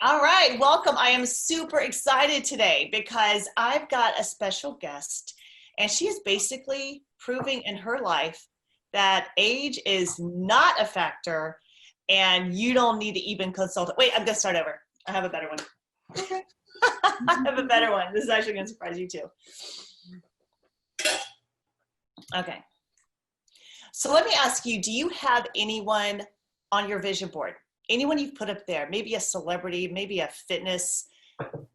All right, welcome. I am super excited today because I've got a special guest, and she is basically proving in her life that age is not a factor and you don't need to even consult. Wait, I'm going to start over. I have a better one. Okay. I have a better one. This is actually going to surprise you too. Okay. So let me ask you, do you have anyone on your vision board? Anyone you've put up there? Maybe a celebrity, maybe a fitness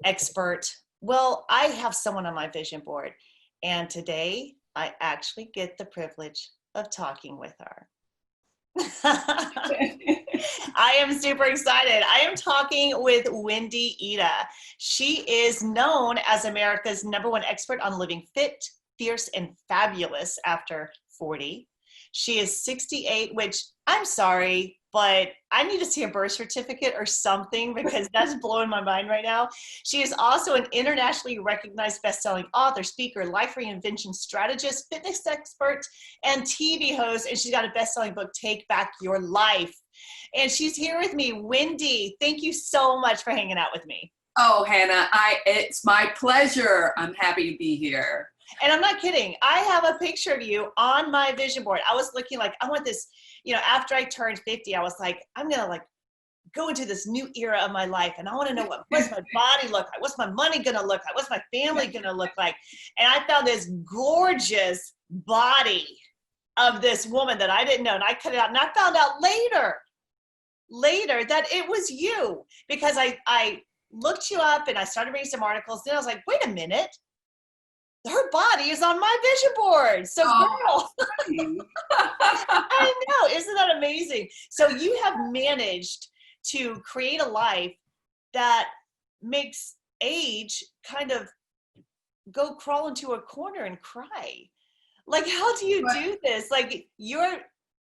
expert. Well, I have someone on my vision board, and today I actually get the privilege of talking with her. I am super excited. I am talking with Wendy Ida. She is known as America's #1 expert on living fit, fierce, and fabulous after 40. She is 68, which I'm sorry, but I need to see a birth certificate or something because that's blowing my mind right now. She is also an internationally recognized best-selling author, speaker, life reinvention strategist, fitness expert, and TV host. And she's got a best-selling book, Take Back Your Life. And she's here with me. Wendy, thank you so much for hanging out with me. Oh, Hannah, it's my pleasure. I'm happy to be here. And I'm not kidding. I have a picture of you on my vision board. I was looking like, I want this, after I turned 50, I was like, I'm going to like go into this new era of my life. And I want to know what's my body look like? What's my money going to look like? What's my family going to look like? And I found this gorgeous body of this woman that I didn't know. And I cut it out. And I found out later that it was you because I looked you up and I started reading some articles. Then I was like, wait a minute. Her body is on my vision board. So girl, I know, isn't that amazing? So you have managed to create a life that makes age kind of go crawl into a corner and cry. Like, how do you do this? Like, you're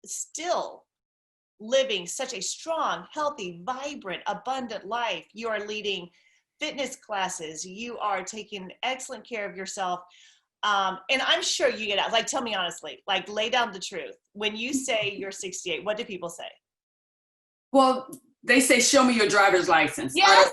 still living such a strong, healthy, vibrant, abundant life. You are leading fitness classes. You are taking excellent care of yourself. And I'm sure you get out, like, tell me honestly, like, lay down the truth. When you say you're 68, what do people say? Well, they say, show me your driver's license. Yes.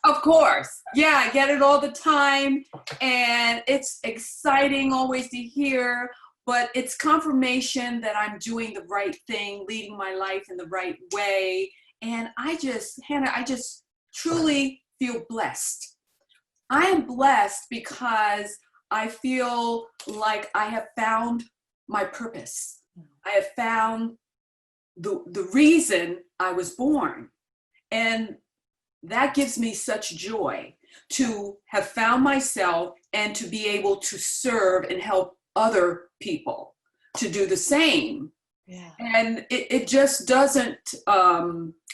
Of course. Yeah, I get it all the time. And it's exciting always to hear, but it's confirmation that I'm doing the right thing, leading my life in the right way. And Hannah, I just truly feel blessed. I am blessed because I feel like I have found my purpose. I have found the reason I was born. And that gives me such joy to have found myself and to be able to serve and help other people to do the same. Yeah. And it just doesn't,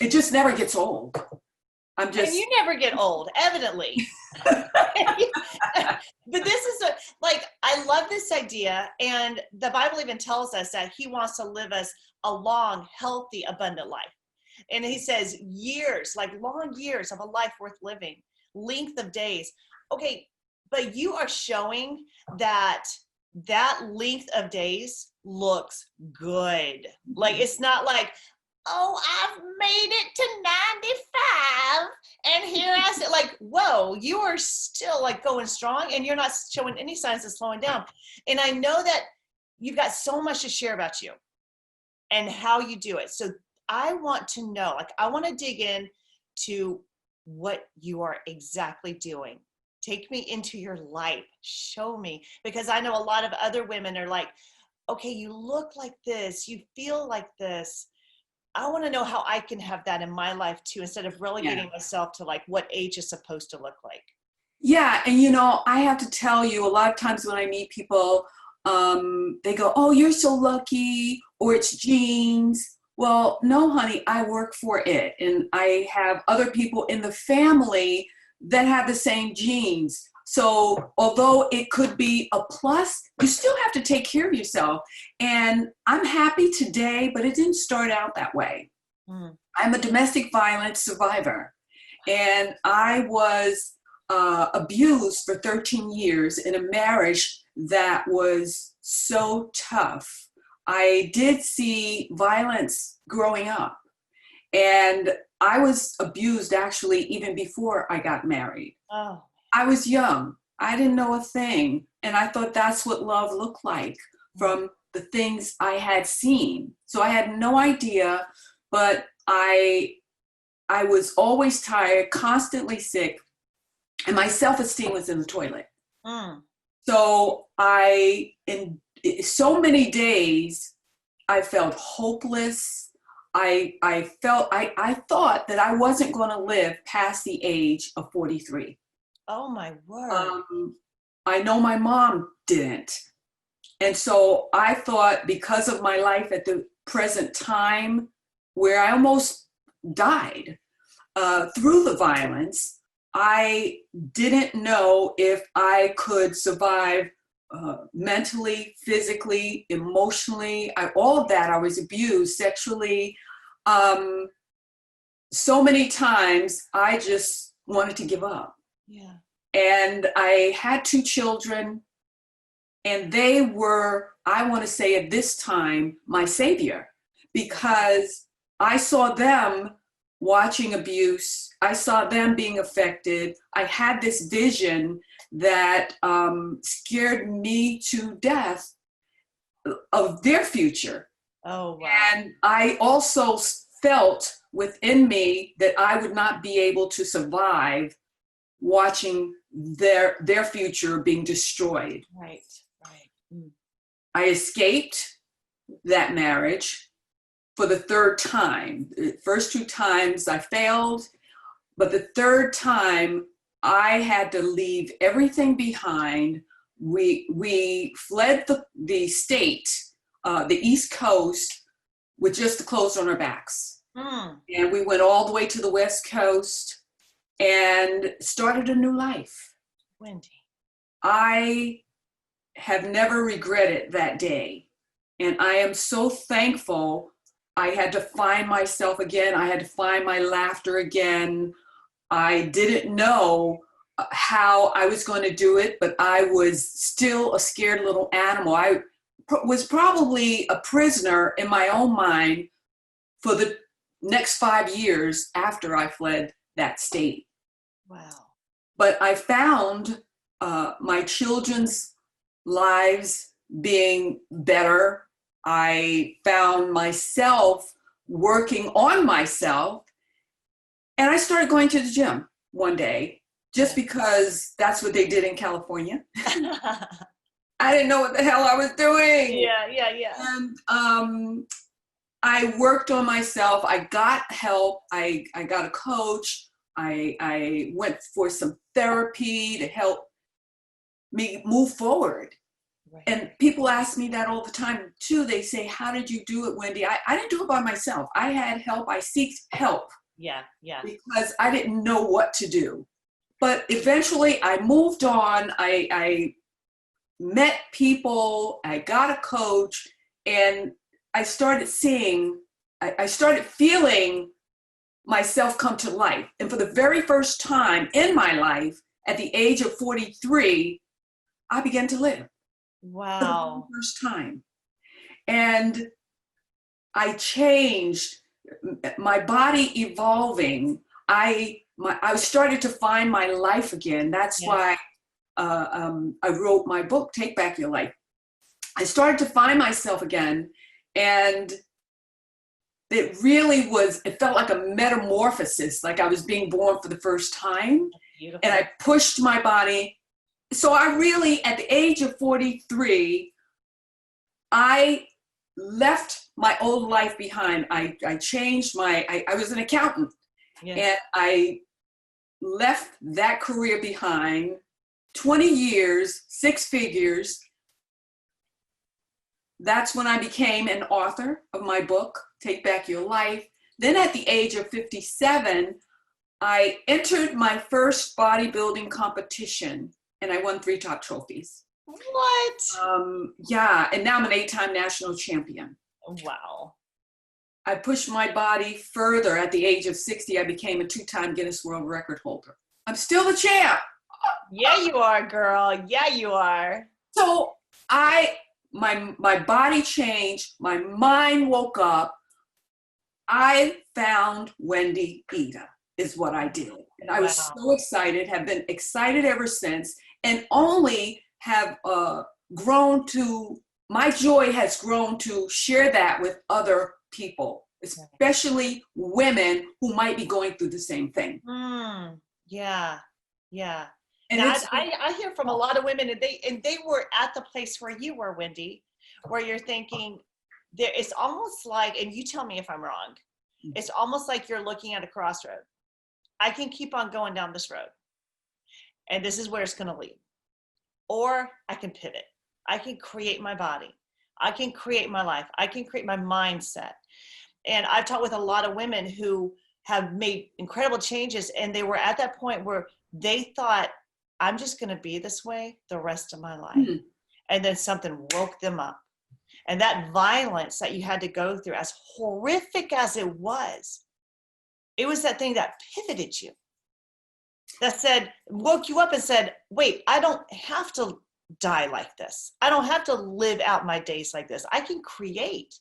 it just never gets old. And you never get old, evidently. But this is like, I love this idea. And the Bible even tells us that he wants to live us a long, healthy, abundant life. And he says years, like long years of a life worth living, length of days. Okay, but you are showing that length of days looks good. Like, it's not like, oh, I've made it to 95 and here I sit. Like, whoa, you are still like going strong and you're not showing any signs of slowing down. And I know that you've got so much to share about you and how you do it. So I want to know, like, I want to dig in to what you are exactly doing. Take me into your life. Show me, because I know a lot of other women are like, okay, you look like this, you feel like this. I want to know how I can have that in my life too, instead of relegating myself to like what age is supposed to look like. Yeah, and I have to tell you, a lot of times when I meet people, they go, oh, you're so lucky, or it's genes. Well, no, honey, I work for it. And I have other people in the family that have the same genes. So although it could be a plus, you still have to take care of yourself. And I'm happy today, but it didn't start out that way. I'm a domestic violence survivor. And I was abused for 13 years in a marriage that was so tough. I did see violence growing up. And I was abused actually even before I got married. Oh. I was young. I didn't know a thing. And I thought that's what love looked like from the things I had seen. So I had no idea, but I was always tired, constantly sick, and my self-esteem was in the toilet. Mm. So in so many days, I felt hopeless. I thought that I wasn't going to live past the age of 43. Oh my word. I know my mom didn't. And so I thought, because of my life at the present time, where I almost died through the violence, I didn't know if I could survive mentally, physically, emotionally, all of that. I was abused sexually. So many times I just wanted to give up. Yeah. And I had 2 children, and they were, I want to say at this time, my savior, because I saw them watching abuse. I saw them being affected. I had this vision that scared me to death of their future. Oh, wow. And I also felt within me that I would not be able to survive watching their future being destroyed. Right, right. Mm. I escaped that marriage for the 3rd time. The first 2 times I failed, but the 3rd time I had to leave everything behind. We fled the state, the East Coast, with just the clothes on our backs. Mm. And we went all the way to the West Coast and started a new life. Wendy. I have never regretted that day. And I am so thankful. I had to find myself again. I had to find my laughter again. I didn't know how I was going to do it, but I was still a scared little animal. I was probably a prisoner in my own mind for the next 5 years after I fled that state. Wow. But I found my children's lives being better. I found myself working on myself. And I started going to the gym one day, just because that's what they did in California. I didn't know what the hell I was doing. Yeah. And I worked on myself. I got help. I got a coach. I went for some therapy to help me move forward. Right. And people ask me that all the time too. They say, how did you do it, Wendy? I didn't do it by myself. I had help. I sought help. Yeah. Because I didn't know what to do. But eventually I moved on. I met people. I got a coach. And I started I started feeling myself come to life. And for the very first time in my life, at the age of 43, I began to live. Wow. For the first time. And I changed, my body evolving. I started to find my life again. That's why I wrote my book, Take Back Your Life. I started to find myself again. And it felt like a metamorphosis, like I was being born for the first time. Beautiful. And I pushed my body. So I really, at the age of 43, I left my old life behind. I changed I was an accountant. Yeah. And I left that career behind. 20 years, 6 figures. That's when I became an author of my book, Take Back Your Life. Then at the age of 57, I entered my first bodybuilding competition, and I won 3 top trophies. What? Yeah, and now I'm an 8-time national champion. Wow. I pushed my body further. At the age of 60, I became a 2-time Guinness World Record holder. I'm still the champ. Yeah, you are, girl. Yeah, you are. So my body changed. My mind woke up. I found Wendy Ida is what I did. And I was Wow. so excited, have been excited ever since, and only have grown to, my joy has grown to share that with other people, especially women who might be going through the same thing. Yeah, yeah. And Now, it's, I hear from a lot of women, and they were at the place where you were, Wendy, where you're thinking, there, it's almost like, and you tell me if I'm wrong, it's almost like you're looking at a crossroad. I can keep on going down this road, and this is where it's going to lead. Or I can pivot. I can create my body. I can create my life. I can create my mindset. And I've talked with a lot of women who have made incredible changes, and they were at that point where they thought, I'm just going to be this way the rest of my life. And then something woke them up. And that violence that you had to go through, as horrific as it was that thing that pivoted you, that said, woke you up and said, wait, I don't have to die like this. I don't have to live out my days like this. I can create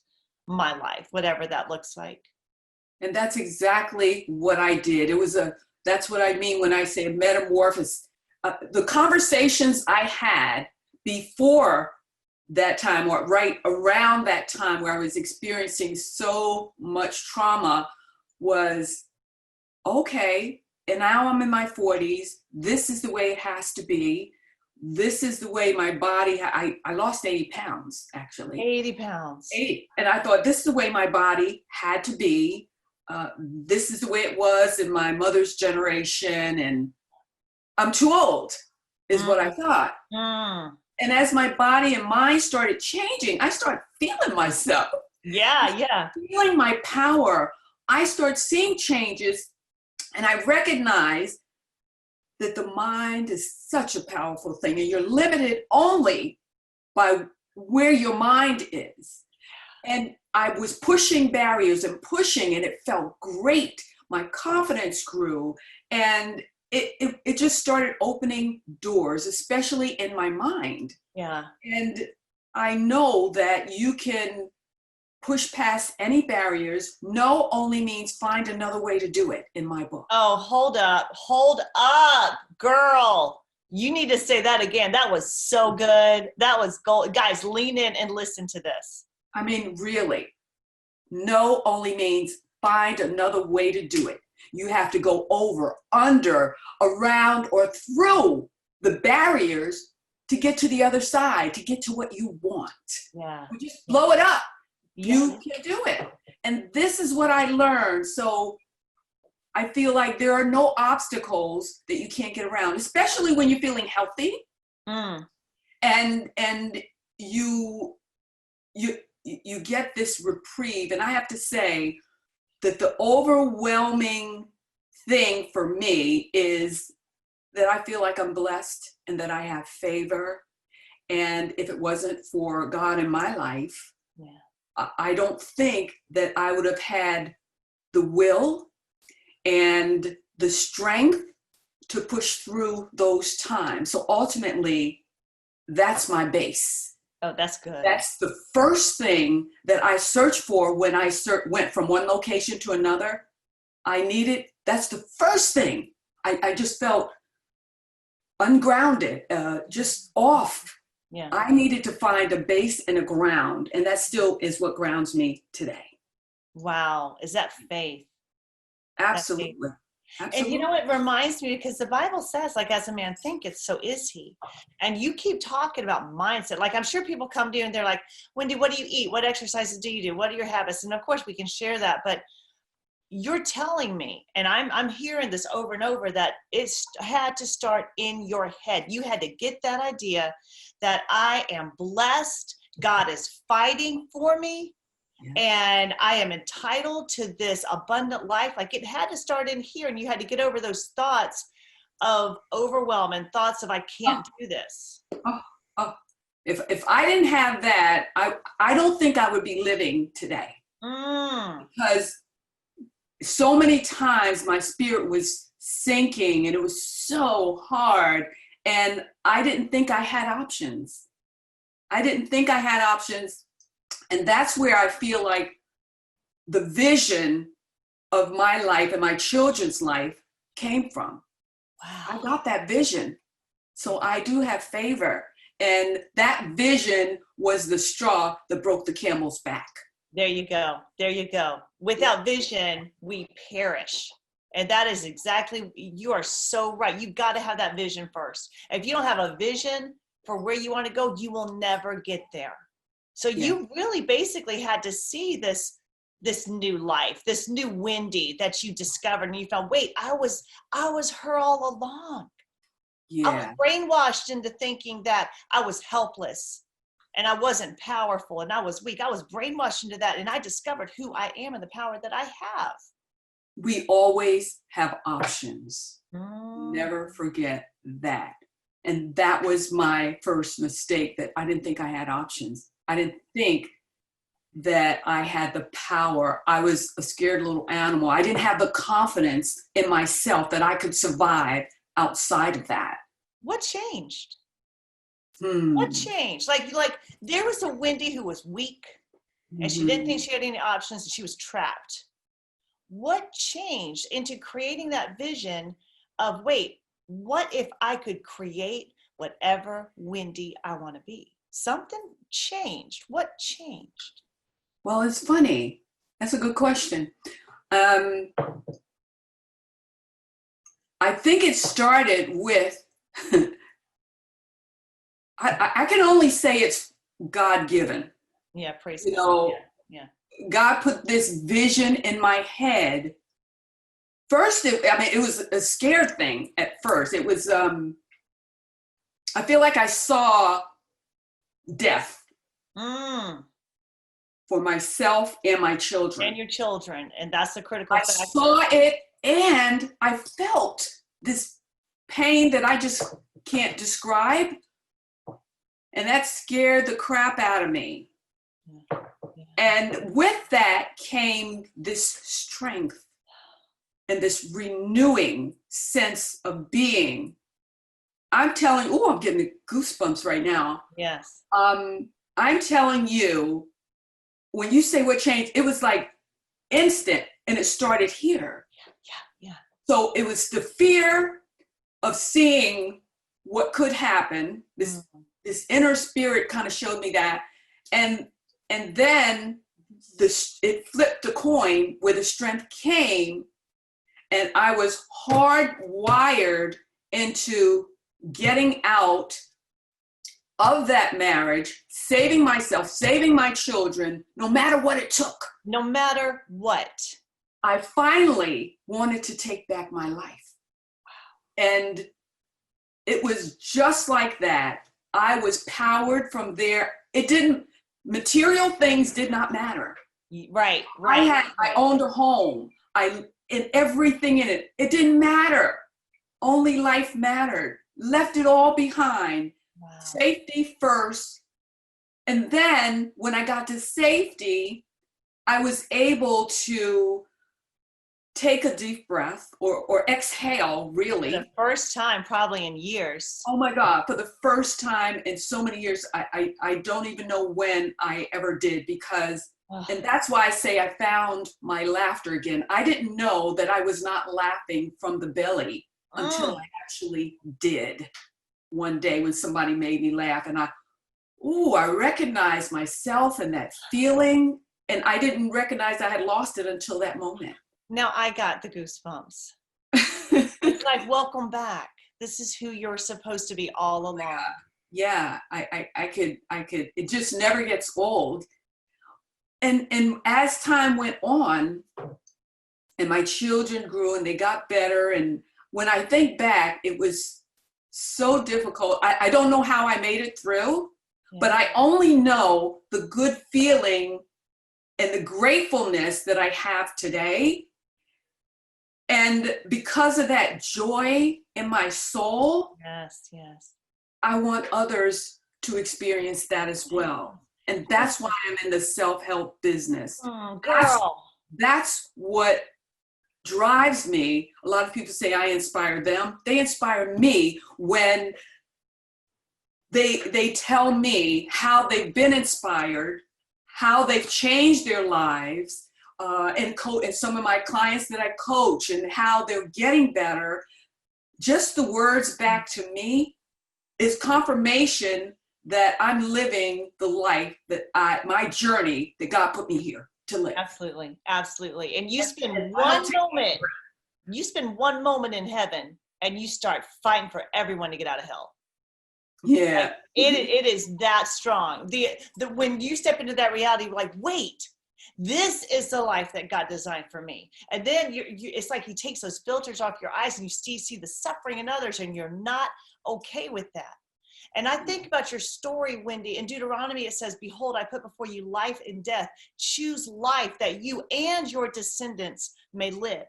my life, whatever that looks like. and that's exactly what I did. That's what I mean when I say a metamorphosis. The conversations I had before that time, or right around that time where I was experiencing so much trauma, was okay, and now I'm in my 40s. This is the way it has to be. This is the way my body, I lost 80 pounds, actually. 80 pounds. 80. And I thought, this is the way my body had to be. This is the way it was in my mother's generation, and I'm too old, is what I thought. And as my body and mind started changing, I started feeling myself. Yeah. Feeling my power. I started seeing changes, and I recognized that the mind is such a powerful thing, and you're limited only by where your mind is. And I was pushing barriers and pushing, and it felt great. My confidence grew, and it just started opening doors, especially in my mind. Yeah. And I know that you can push past any barriers. No only means find another way to do it in my book. Oh, hold up, girl. You need to say that again. That was so good. That was gold. Guys, lean in and listen to this. I mean, really, no only means find another way to do it. You have to go over, under, around, or through the barriers to get to the other side, to get to what you want. Yeah. You just blow it up. Yeah. You can do it. And this is what I learned. So I feel like there are no obstacles that you can't get around, especially when you're feeling healthy. And you get this reprieve. And I have to say that the overwhelming thing for me is that I feel like I'm blessed and that I have favor. And if it wasn't for God in my life, I don't think that I would have had the will and the strength to push through those times. So ultimately, that's my base. Oh, that's good. That's the first thing that I searched for when I went from one location to another. That's the first thing. I just felt ungrounded, just off. Yeah. I needed to find a base and a ground, and that still is what grounds me today. Wow. Is that faith? Absolutely. And you know, it reminds me, because the Bible says, like, as a man thinketh, so is he. And you keep talking about mindset. Like, I'm sure people come to you and they're like, Wendy, what do you eat? What exercises do you do? What are your habits? And of course we can share that, but you're telling me, and I'm hearing this over and over, that it had to start in your head. You had to get that idea that I am blessed. God is fighting for me. And I am entitled to this abundant life. Like, it had to start in here, and you had to get over those thoughts of overwhelm and thoughts of I can't do this. If I didn't have that, I don't think I would be living today. Because so many times my spirit was sinking, and it was so hard, and I didn't think I had options. And that's where I feel like the vision of my life and my children's life came from. Wow. I got that vision. So I do have favor. And that vision was the straw that broke the camel's back. There you go. There you go. Without vision, we perish. And that is exactly, you are so right. You've got to have that vision first. If you don't have a vision for where you want to go, you will never get there. So you really basically had to see this new life, this new Wendy that you discovered, and you found, wait, I was her all along. Yeah. I was brainwashed into thinking that I was helpless and I wasn't powerful and I was weak. I was brainwashed into that, and I discovered who I am and the power that I have. We always have options. Mm. Never forget that. And that was my first mistake, that I didn't think I had options. I didn't think that I had the power. I was a scared little animal. I didn't have the confidence in myself that I could survive outside of that. What changed? What changed? Like there was a Wendy who was weak and she didn't think she had any options and she was trapped. What changed into creating that vision of, wait, what if I could create whatever Wendy I want to be? Something changed. What changed? Well, it's funny. That's a good question. I think it started with, I can only say it's God-given. Yeah, praise God. God. Yeah. God put this vision in my head. First, it was a scared thing at first. It was, I feel like I saw death for myself and my children. And your children, and that's the critical I factor. saw it, and I felt this pain that I just can't describe, and that scared the crap out of me. And with that came this strength and this renewing sense of being. I'm telling you, I'm getting the goosebumps right now. Yes. I'm telling you, when you say what changed, it was like instant, and it started here. Yeah. So it was the fear of seeing what could happen. This inner spirit kind of showed me that. And then it flipped the coin where the strength came, and I was hardwired into getting out of that marriage, saving myself, saving my children, no matter what it took. No matter what. I finally wanted to take back my life. And it was just like that. I was powered from there. Material things did not matter. Right. I owned a home. And everything in it. It didn't matter. Only life mattered. Left it all behind. Wow. Safety first. And then when I got to safety, I was able to take a deep breath or exhale, really. For the first time probably in years. Oh my God, for the first time in so many years, I don't even know when I ever did, because, and that's why I say I found my laughter again. I didn't know that I was not laughing from the belly until I actually did one day when somebody made me laugh. And I recognized myself and that feeling, and I didn't recognize I had lost it until that moment. Now I got the goosebumps. It's like, welcome back. This is who you're supposed to be all along. Yeah, I could, it just never gets old. And as time went on and my children grew and they got better, and when I think back, it was so difficult. I don't know how I made it through, but I only know the good feeling and the gratefulness that I have today. And because of that joy in my soul, yes, I want others to experience that as well. And that's why I'm in the self-help business. Girl. That's what drives me. A lot of people say I inspire them. They inspire me when they tell me how they've been inspired, how they've changed their lives, and some of my clients that I coach and how they're getting better, just the words back to me is confirmation that I'm living the life that my journey that God put me here to live. Absolutely. Absolutely. And you spend one moment in heaven and you start fighting for everyone to get out of hell. Yeah. Like, it is that strong. When you step into that reality, you're like, wait, this is the life that God designed for me. And then it's like he takes those filters off your eyes and you see the suffering in others and you're not okay with that. And I think about your story, Wendy. In Deuteronomy, it says, behold, I put before you life and death. Choose life that you and your descendants may live.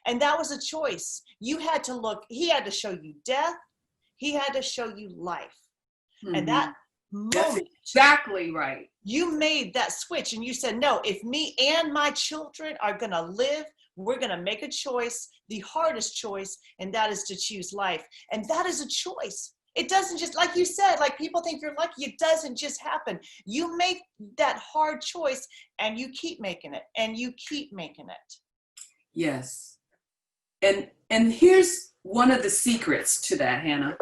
And that was a choice. You had to look, he had to show you death. He had to show you life. Mm-hmm. And that moment, that's exactly right. You made that switch and you said, no, if me and my children are going to live, we're going to make a choice, the hardest choice, and that is to choose life. And that is a choice. It doesn't just, like you said, like people think you're lucky. It doesn't just happen. You make that hard choice and you keep making it and you keep making it. Yes. And here's one of the secrets to that, Hannah.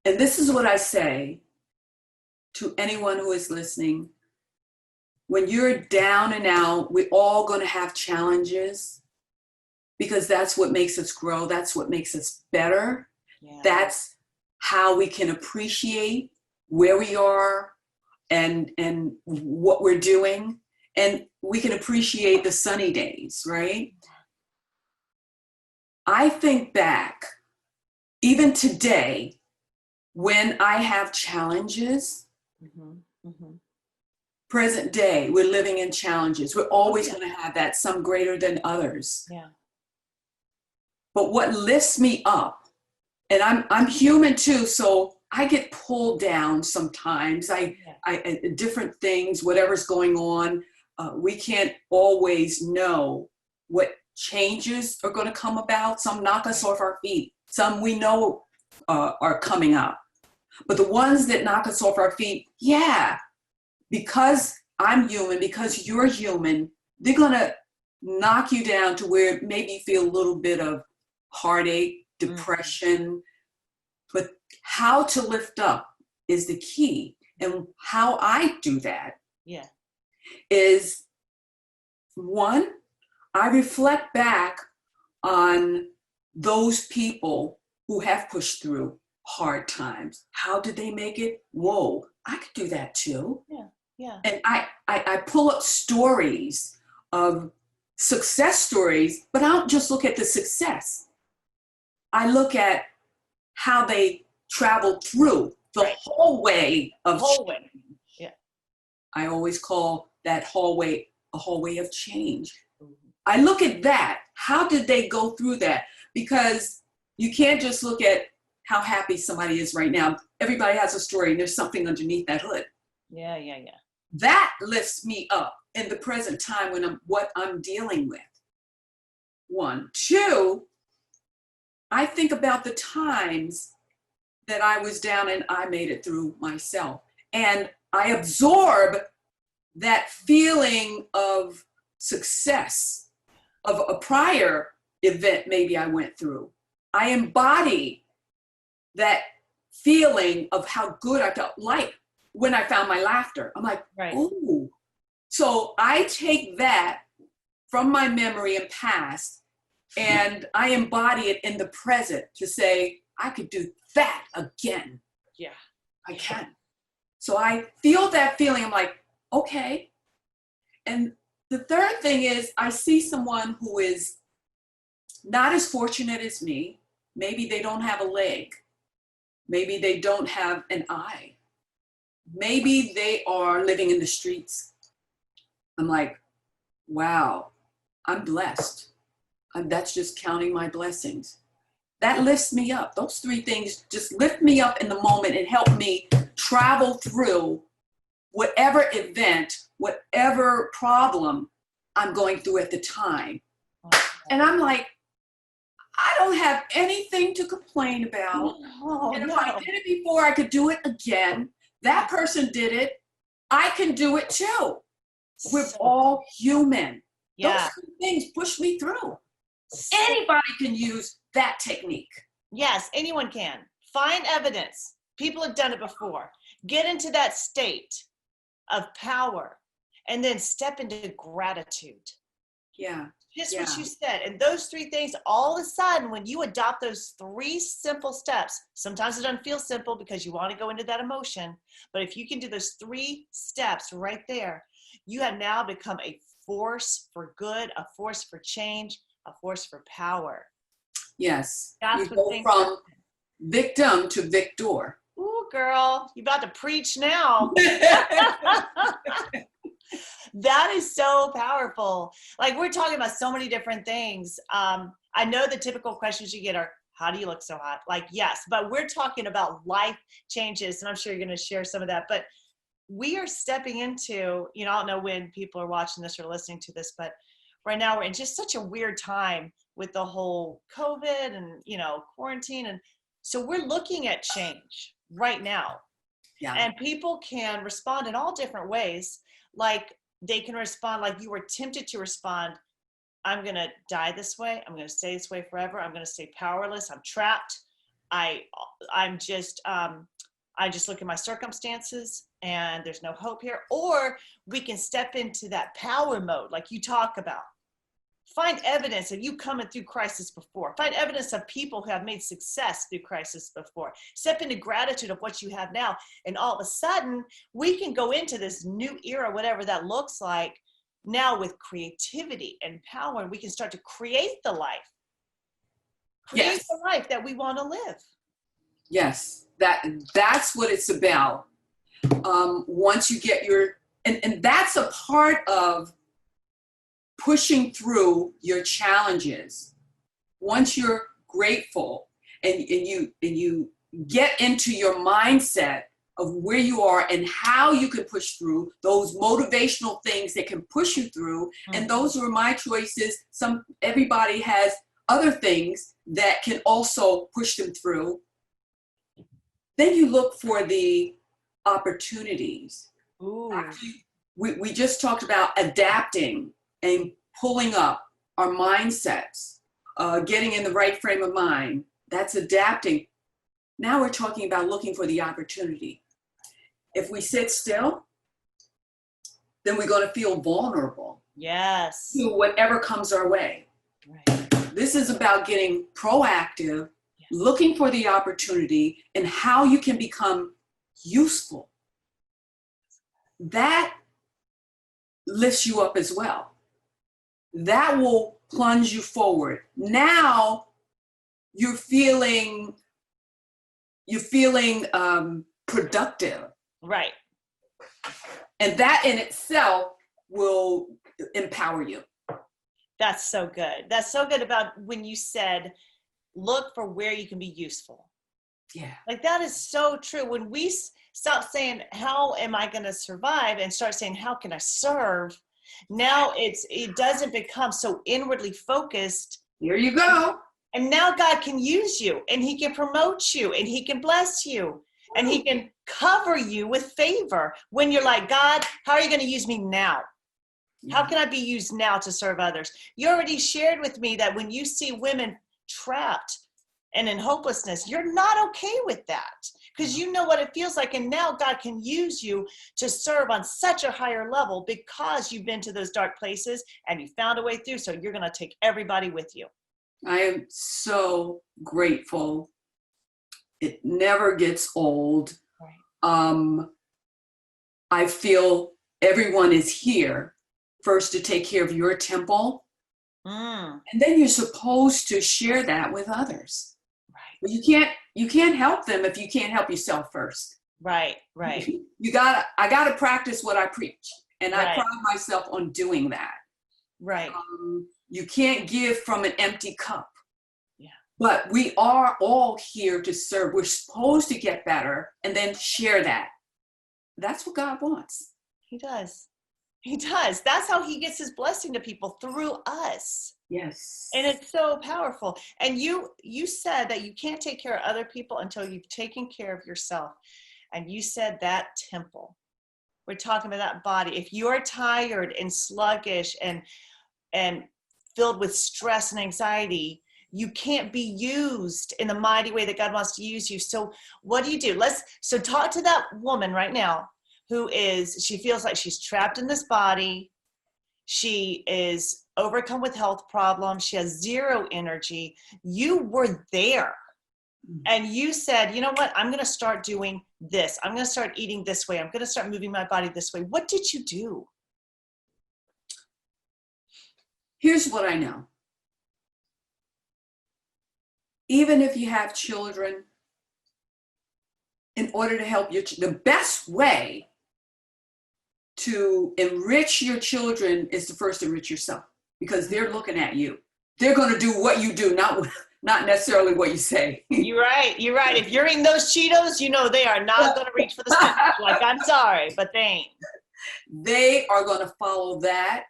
And this is what I say to anyone who is listening. When you're down and out, we're all going to have challenges because that's what makes us grow. That's what makes us better. Yeah. That's how we can appreciate where we are and what we're doing. And we can appreciate the sunny days, right? I think back, even today, when I have challenges, present day, we're living in challenges. We're always going to have that, some greater than others. Yeah. But what lifts me up, and I'm human too, so I get pulled down sometimes. I different things, whatever's going on, we can't always know what changes are going to come about. Some knock us off our feet. Some we know are coming up. But the ones that knock us off our feet, yeah, because I'm human, because you're human, they're going to knock you down to where maybe you feel a little bit of heartache, depression. But how to lift up is the key. And how I do that is, one, I reflect back on those people who have pushed through hard times. How did they make it? Whoa, I could do that too. Yeah. And I pull up stories of success stories, but I don't just look at the success. I look at how they traveled through the hallway of change. Yeah. I always call that hallway a hallway of change. I look at that. How did they go through that? Because you can't just look at how happy somebody is right now. Everybody has a story and there's something underneath that hood. Yeah. That lifts me up in the present time when what I'm dealing with. One. Two, I think about the times that I was down and I made it through myself. And I absorb that feeling of success of a prior event maybe I went through. I embody that feeling of how good I felt, like when I found my laughter. I'm like, ooh. So I take that from my memory and past and I embody it in the present to say, I could do that again. Yeah. I can. So I feel that feeling. I'm like, okay. And the third thing is I see someone who is not as fortunate as me. Maybe they don't have a leg. Maybe they don't have an eye. Maybe they are living in the streets. I'm like, wow, I'm blessed. That's just counting my blessings. That lifts me up. Those three things just lift me up in the moment and help me travel through whatever event, whatever problem I'm going through at the time. And I'm like, I don't have anything to complain about. And if I did it before, I could do it again. That person did it. I can do it too. We're So, all human. Those yeah. two things push me through. Anybody can use that technique. Yes, anyone can. Find evidence. People have done it before. Get into that state of power and then step into gratitude. Yeah. Just Yeah. what you said. And those three things, all of a sudden, when you adopt those three simple steps, sometimes it doesn't feel simple because you want to go into that emotion. But if you can do those three steps right there, you have now become a force for good, a force for change, a force for power. Yes. That's You what go things from happen. victim to victor. Ooh, girl, you about to preach now. That is so powerful. Like, we're talking about so many different things. I know the typical questions you get are, how do you look so hot? Like, yes, but we're talking about life changes, and I'm sure you're going to share some of that. But we are stepping into, I don't know when people are watching this or listening to this, but right now we're in just such a weird time with the whole COVID and, quarantine. And so we're looking at change right now. Yeah. And people can respond in all different ways. Like, they can respond like you were tempted to respond, I'm going to die this way. I'm going to stay this way forever. I'm going to stay powerless. I'm trapped. I just look at my circumstances and there's no hope here. Or we can step into that power mode like you talk about. Find evidence of you coming through crisis before. Find evidence of people who have made success through crisis before. Step into gratitude of what you have now. And all of a sudden, we can go into this new era, whatever that looks like, now with creativity and power. And we can start to create the life. Create the life that we want to live. Yes, that's what it's about. Once you get and that's a part of pushing through your challenges. Once you're grateful and you get into your mindset of where you are and how you can push through those motivational things that can push you through. Mm-hmm. And those were my choices. Everybody has other things that can also push them through. Then you look for the opportunities. Ooh. Actually, we just talked about adapting and pulling up our mindsets, getting in the right frame of mind. That's adapting. Now we're talking about looking for the opportunity. If we sit still, then we're going to feel vulnerable. Yes. To whatever comes our way. Right. This is about getting proactive, yes. Looking for the opportunity and how you can become useful. That lifts you up as well. That will plunge you forward. Now you're feeling productive. Right. And that in itself will empower you. That's so good. That's so good about when you said, look for where you can be useful. Yeah. Like, that is so true. When we stop saying, how am I going to survive, and start saying, how can I serve? Now it doesn't become so inwardly focused. Here you go. And now God can use you, and he can promote you, and he can bless you, and he can cover you with favor when you're like, God, how are you going to use me now? How can I be used now to serve others? You already shared with me that when you see women trapped and in hopelessness, you're not okay with that, because you know what it feels like. And now God can use you to serve on such a higher level because you've been to those dark places and you found a way through. So you're going to take everybody with you. I am so grateful. It never gets old. Right. I feel everyone is here first to take care of your temple. And then you're supposed to share that with others. Right. But you can't help them if you can't help yourself first. Right. I gotta practice what I preach. And right. I pride myself on doing that. Right. You can't give from an empty cup. Yeah. But we are all here to serve. We're supposed to get better and then share that. That's what God wants. He does. He does. That's how he gets his blessing to people, through us. Yes. And it's so powerful. And you said that you can't take care of other people until you've taken care of yourself. And you said that temple we're talking about that body. If you are tired and sluggish and filled with stress and anxiety, you can't be used in the mighty way that God wants to use you. So what do you do? So talk to that woman right now she feels like she's trapped in this body. She is overcome with health problems. She has zero energy. You were there. And you said, you know what? I'm going to start doing this. I'm going to start eating this way. I'm going to start moving my body this way. What did you do? Here's what I know. Even if you have children, in order to help the best way to enrich your children is to first enrich yourself, because they're looking at you. They're going to do what you do, not necessarily what you say. You're right. If you're eating those Cheetos, you know they are not going to reach for the sandwich. Like, I'm sorry, but they ain't. They are going to follow that.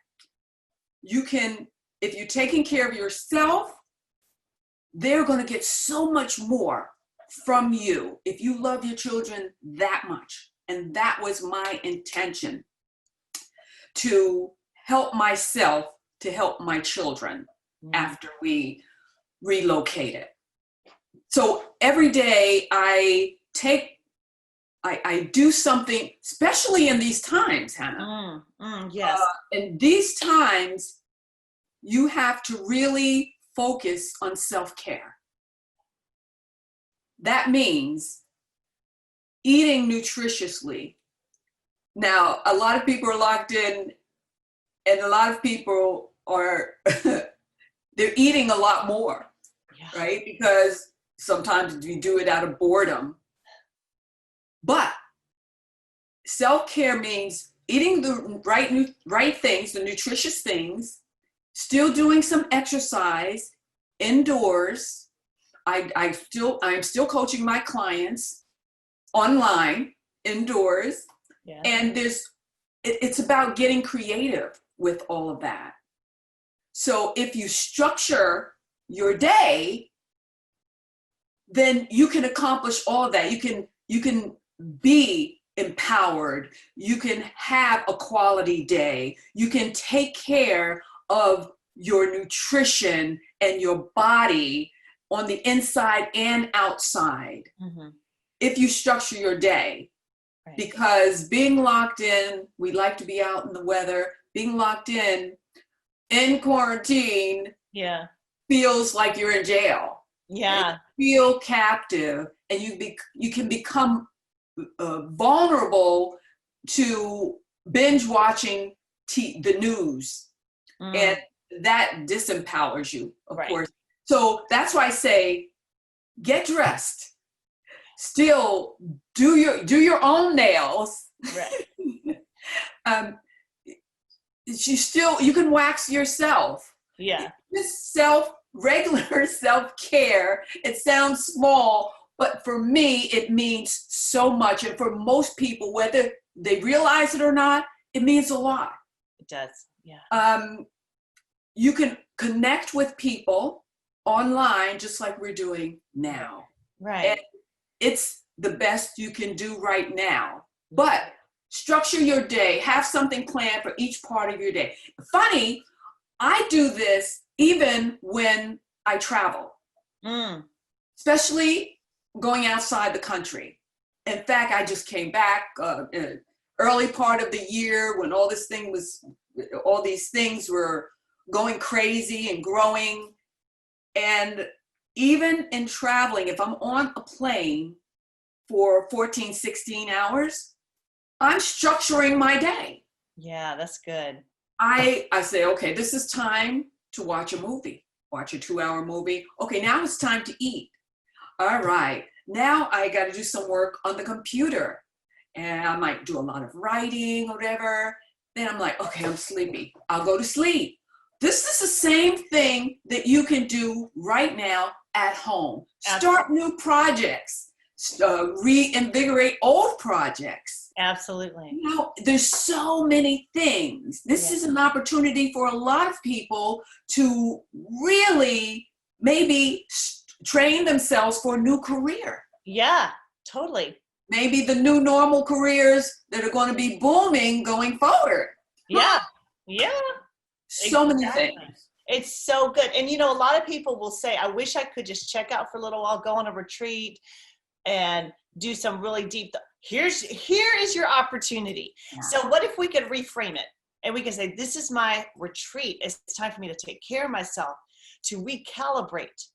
If you're taking care of yourself, they're going to get so much more from you if you love your children that much. And that was my intention, to help myself to help my children after we relocated. So every day I do something, especially in these times, Hannah. Yes. In these times, you have to really focus on self-care. That means eating nutritiously. Now, a lot of people are locked in, and a lot of people are, they're eating a lot more, right? Because sometimes you do it out of boredom. But self-care means eating the right things, the nutritious things, still doing some exercise indoors. I'm still coaching my clients online, indoors. Yeah. And it's about getting creative with all of that. So if you structure your day, then you can accomplish all of that. You can be empowered. You can have a quality day. You can take care of your nutrition and your body on the inside and outside. If you structure your day. Right. Because being locked in, we like to be out in the weather, being locked in quarantine, feels like you're in jail. Yeah. You feel captive, and you can become vulnerable to binge watching the news, and that disempowers you, of course. So that's why I say, get dressed. Still do your own nails. Right. You can wax yourself. Yeah. Just regular self-care. It sounds small, but for me, it means so much. And for most people, whether they realize it or not, it means a lot. It does. Yeah. You can connect with people online, just like we're doing now. Right. And it's the best you can do right now. But structure your day. Have something planned for each part of your day. Funny, I do this even when I travel, especially going outside the country. In fact, I just came back in early part of the year when all these things were going crazy and growing. And even in traveling, if I'm on a plane for 14, 16 hours, I'm structuring my day. Yeah, that's good. I say, okay, this is time to watch a movie, watch a 2-hour movie. Okay, now it's time to eat. All right, now I got to do some work on the computer. And I might do a lot of writing or whatever. Then I'm like, okay, I'm sleepy. I'll go to sleep. This is the same thing that you can do right now at home. Absolutely. Start new projects, reinvigorate old projects. Absolutely. You know, there's so many things. This is an opportunity for a lot of people to really maybe train themselves for a new career. Yeah, totally. maybe the new normal careers that are going to be booming going forward. Yeah. Yeah. So many Exactly. things. It's so good. And, a lot of people will say, I wish I could just check out for a little while, go on a retreat and do some really deep, here is your opportunity. Yeah. So what if we could reframe it and we can say, this is my retreat. It's time for me to take care of myself, to recalibrate,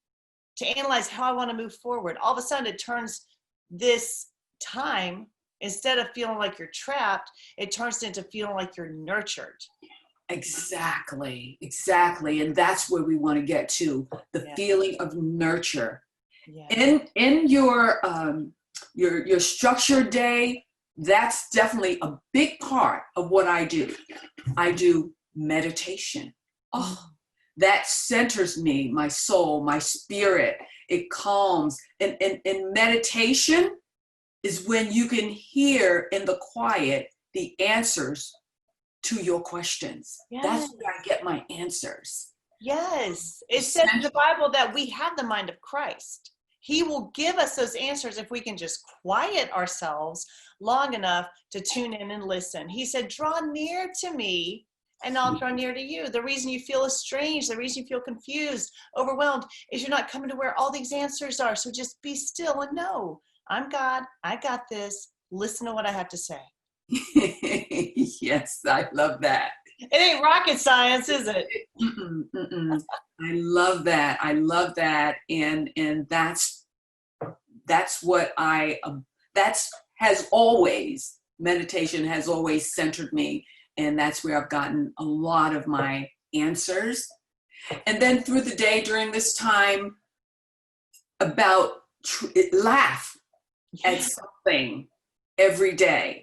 to analyze how I want to move forward. All of a sudden it turns this time, instead of feeling like you're trapped, it turns into feeling like you're nurtured. Exactly. And that's where we want to get to, the feeling of nurture. Yeah. In your structured day, that's definitely a big part of what I do. I do meditation. Oh, that centers me, my soul, my spirit. It calms. And meditation is when you can hear in the quiet the answers to your questions. Yes. That's where I get my answers. Yes. It says in the Bible that we have the mind of Christ. He will give us those answers if we can just quiet ourselves long enough to tune in and listen. He said, draw near to me and I'll draw near to you. The reason you feel estranged, the reason you feel confused, overwhelmed, is you're not coming to where all these answers are. So just be still and know, I'm God. I got this. Listen to what I have to say. Yes, I love that. It ain't rocket science, is it? I love that. And that's what meditation has always centered me. And that's where I've gotten a lot of my answers. And then through the day during this time, laugh at something every day.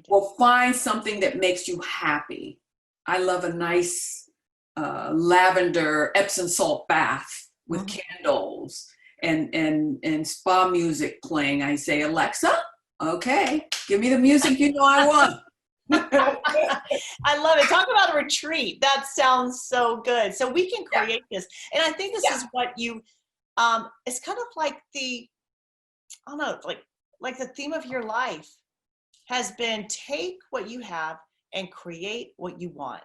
Or find something that makes you happy. I love a nice lavender Epsom salt bath with candles and spa music playing. I say, Alexa, okay, give me the music I want. I love it. Talk about a retreat. That sounds so good. So we can create this. And I think this is what you, it's kind of like like the theme of your life has been, take what you have and create what you want.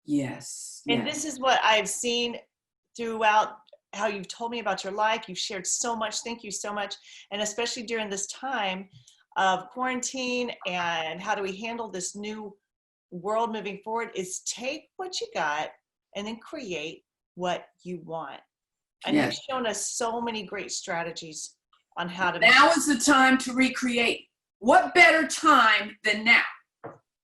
Yes. And this is what I've seen throughout how you've told me about your life. You've shared so much. Thank you so much. And especially during this time of quarantine and how do we handle this new world moving forward, is take what you got and then create what you want. And you've shown us so many great strategies on how to. Now is the time to recreate. What better time than now?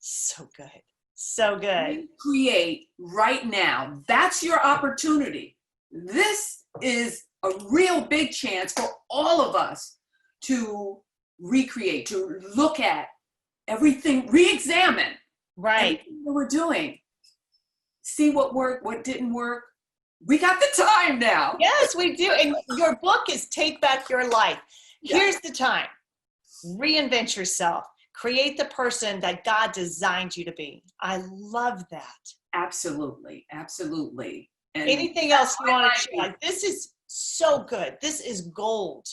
So good. So good. Recreate right now. That's your opportunity. This is a real big chance for all of us to recreate, to look at everything, re-examine everything that we're doing. See what worked, what didn't work. We got the time now. Yes, we do. And your book is Take Back Your Life. Here's the time. Reinvent yourself. Create the person that God designed you to be. I love that. Absolutely. Absolutely. And anything else you want to share? Like, this is so good. This is gold.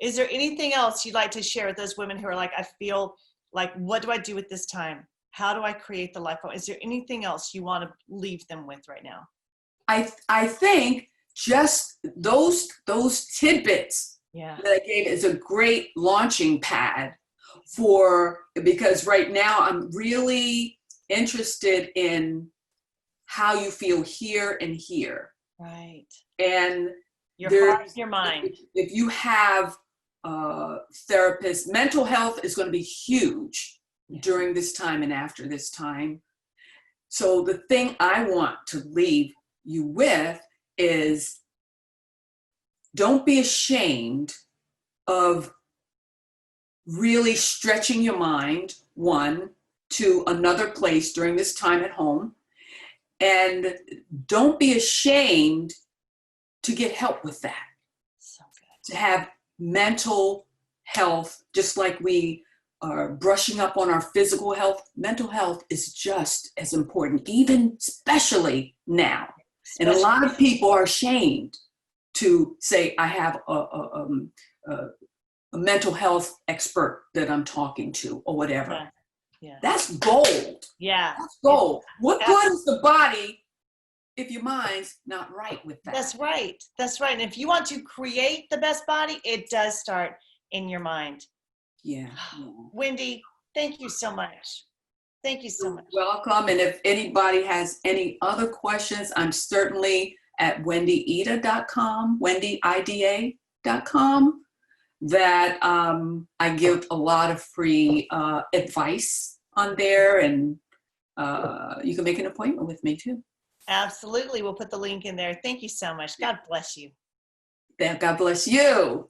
Is there anything else you'd like to share with those women who are like, I feel like, what do I do with this time? How do I create the life? Is there anything else you want to leave them with right now? I think just those tidbits that I gave is a great launching pad because right now I'm really interested in how you feel here and here. Right. And your heart, your mind. If you have therapists, mental health is going to be huge during this time and after this time. So the thing I want to leave you with is, don't be ashamed of really stretching your mind, to another place during this time at home. And don't be ashamed to get help with that. So good. To have mental health, just like we are brushing up on our physical health, mental health is just as important, even especially now. And a lot of people are ashamed to say, I have a mental health expert that I'm talking to or whatever. Yeah. Yeah. That's gold. Yeah. That's gold. What That's- good is the body if your mind's not right with that? That's right. That's right. And if you want to create the best body, it does start in your mind. Yeah. Wendy, thank you so much. Thank you so much. Welcome. And if anybody has any other questions, I'm certainly at wendyida.com, wendyida.com, that I give a lot of free advice on there, and you can make an appointment with me too. Absolutely. We'll put the link in there. Thank you so much. God bless you. God bless you.